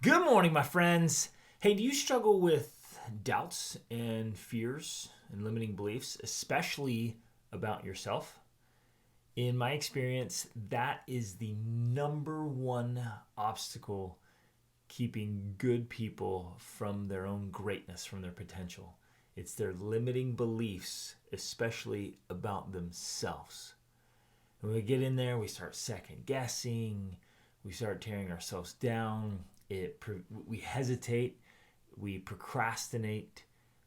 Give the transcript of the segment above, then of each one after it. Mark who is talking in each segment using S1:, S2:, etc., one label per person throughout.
S1: Good morning, my friends. Hey, do you struggle with doubts and fears and limiting beliefs, especially about yourself? In my experience, that is the number one obstacle keeping good people from their own greatness, from their potential. It's their limiting beliefs, especially about themselves. When we get in there, we start second guessing, we start tearing ourselves down. We hesitate, we procrastinate,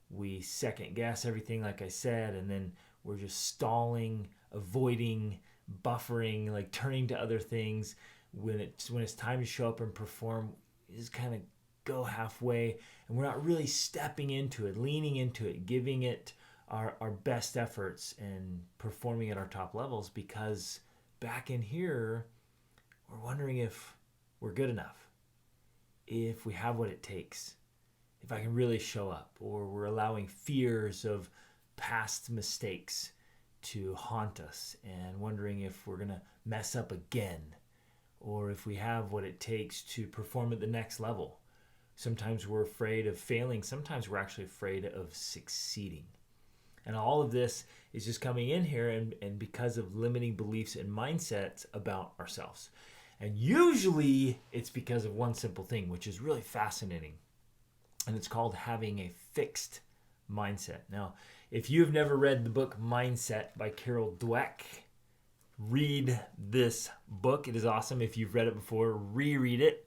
S1: we second guess everything, like I said, and then we're just stalling, avoiding, buffering, like turning to other things. When it's time to show up and perform, we just kind of go halfway, and we're not really stepping into it, leaning into it, giving it our best efforts and performing at our top levels, because back in here, we're wondering if we're good enough, if we have what it takes, if I can really show up, or we're allowing fears of past mistakes to haunt us and wondering if we're going to mess up again, or if we have what it takes to perform at the next level. Sometimes we're afraid of failing. Sometimes we're actually afraid of succeeding. And all of this is just coming in here and because of limiting beliefs and mindsets about ourselves. And usually it's because of one simple thing, which is really fascinating. And it's called having a fixed mindset. Now, if you've never read the book Mindset by Carol Dweck, read this book. It is awesome. If you've read it before, reread it.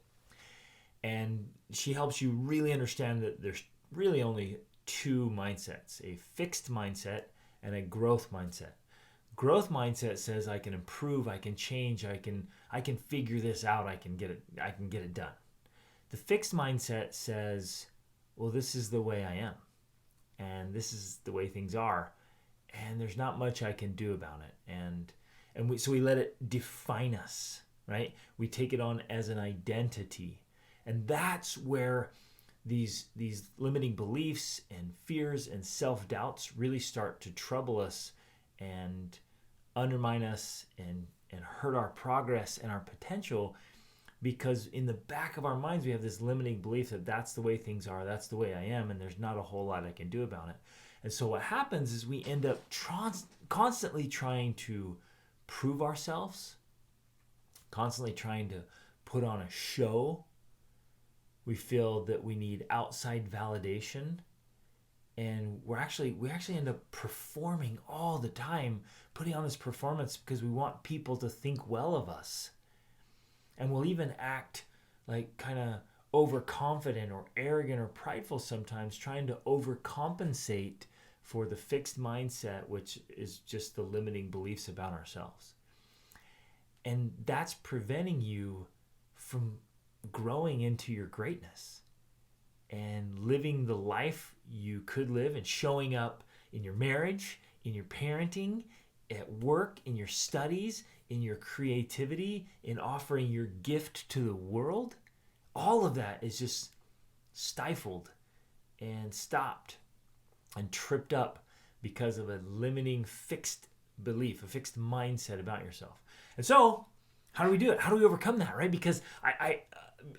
S1: And she helps you really understand that there's really only two mindsets: a fixed mindset and a growth mindset. Growth mindset says I can improve, I can change, I can figure this out, I can get it done. The fixed mindset says, well, this is the way I am, and this is the way things are, and there's not much I can do about it. So we let it define us, right? We take it on as an identity. And that's where these limiting beliefs and fears and self-doubts really start to trouble us and undermine us and hurt our progress and our potential, because in the back of our minds we have this limiting belief that that's the way things are, that's the way I am, and there's not a whole lot I can do about it. And so what happens is we end up constantly trying to prove ourselves, constantly trying to put on a show. We feel that we need outside validation, and we actually end up performing all the time, putting on this performance because we want people to think well of us. And we'll even act like kind of overconfident or arrogant or prideful sometimes, trying to overcompensate for the fixed mindset, which is just the limiting beliefs about ourselves. And that's preventing you from growing into your greatness and living the life you could live, and showing up in your marriage, in your parenting, at work, in your studies, in your creativity, in offering your gift to the world. All of that is just stifled and stopped and tripped up because of a limiting fixed belief, a fixed mindset about yourself. And so, how do we do it? How do we overcome that, right? Because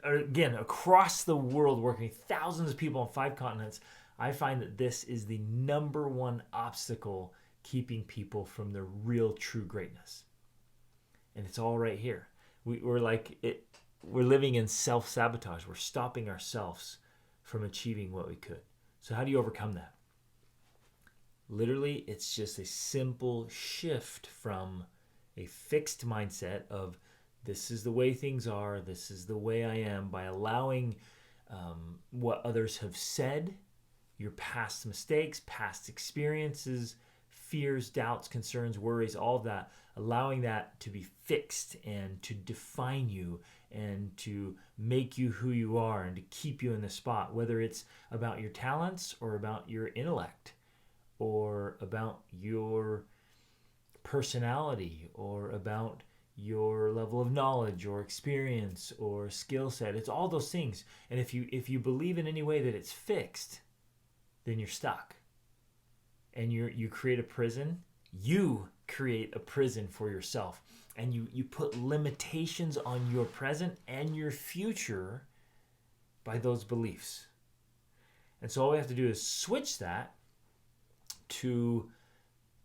S1: again, across the world, working with thousands of people on 5 continents, I find that this is the number one obstacle keeping people from their real, true greatness. And it's all right here. We're living in self-sabotage. We're stopping ourselves from achieving what we could. So how do you overcome that? Literally, it's just a simple shift from a fixed mindset of this is the way things are, this is the way I am, by allowing what others have said, your past mistakes, past experiences, fears, doubts, concerns, worries, all of that, allowing that to be fixed and to define you and to make you who you are and to keep you in the spot, whether it's about your talents or about your intellect or about your personality or about your level of knowledge or experience or skill set. It's all those things. And if you believe in any way that it's fixed, then you're stuck. And you create a prison. You create a prison for yourself. And you put limitations on your present and your future by those beliefs. And so all we have to do is switch that to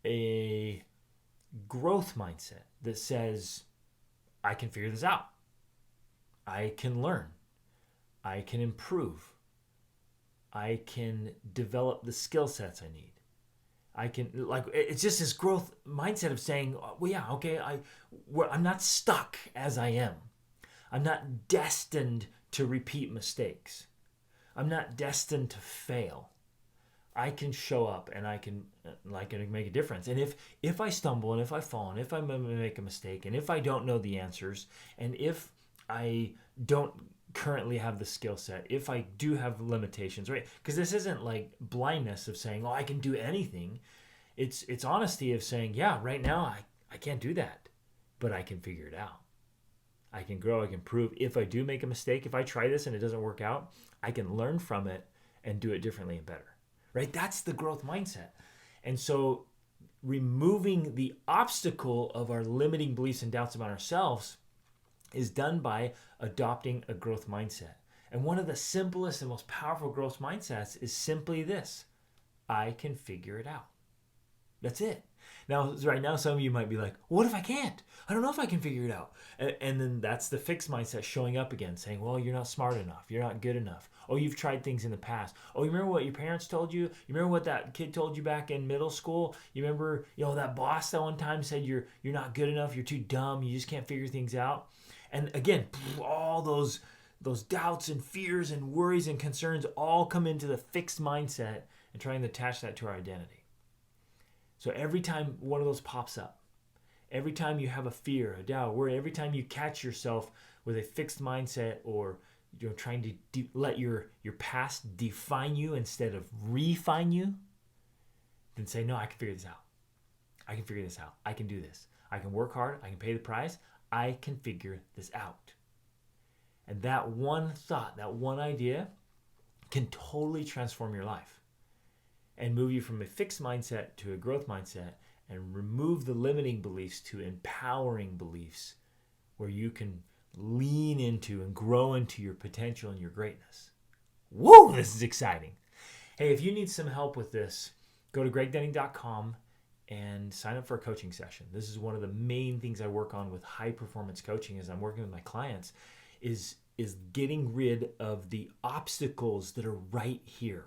S1: a growth mindset that says, I can figure this out. I can learn. I can improve. I can develop the skill sets I need. I can, it's just this growth mindset of saying, well, yeah, okay, I'm not stuck as I am. I'm not destined to repeat mistakes. I'm not destined to fail. I can show up and I can make a difference. And if I stumble and if I fall and if I make a mistake and if I don't know the answers and if I don't currently have the skill set, if I do have limitations, right? Because this isn't like blindness of saying, oh, I can do anything. It's honesty of saying, yeah, right now I can't do that, but I can figure it out. I can grow, I can improve. If I do make a mistake, if I try this and it doesn't work out, I can learn from it and do it differently and better, right? That's the growth mindset. And so removing the obstacle of our limiting beliefs and doubts about ourselves is done by adopting a growth mindset. And one of the simplest and most powerful growth mindsets is simply this: I can figure it out. That's it. Now, right now, some of you might be like, what if I can't? I don't know if I can figure it out. And then that's the fixed mindset showing up again, saying, well, you're not smart enough. You're not good enough. Oh, you've tried things in the past. Oh, you remember what your parents told you? You remember what that kid told you back in middle school? You remember, that boss that one time said you're not good enough. You're too dumb. You just can't figure things out. And again, all those doubts and fears and worries and concerns all come into the fixed mindset and trying to attach that to our identity. So every time one of those pops up, every time you have a fear, a doubt, a worry, every time you catch yourself with a fixed mindset or trying to let your past define you instead of refine you, then say, no, I can figure this out. I can figure this out. I can do this. I can work hard. I can pay the price. I can figure this out. And that one thought, that one idea can totally transform your life and move you from a fixed mindset to a growth mindset and remove the limiting beliefs to empowering beliefs where you can lean into and grow into your potential and your greatness. Whoa, this is exciting. Hey, if you need some help with this, go to gregdenning.com and sign up for a coaching session. This is one of the main things I work on with high performance coaching as I'm working with my clients is getting rid of the obstacles that are right here.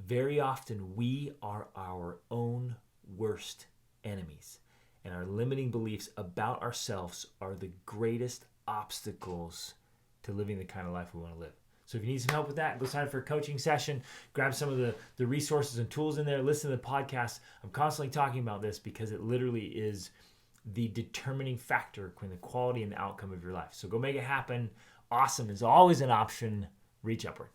S1: Very often we are our own worst enemies, and our limiting beliefs about ourselves are the greatest obstacles to living the kind of life we want to live. So if you need some help with that, go sign up for a coaching session, grab some of the resources and tools in there, listen to the podcast. I'm constantly talking about this because it literally is the determining factor between the quality and the outcome of your life. So go make it happen. Awesome is always an option. Reach upward.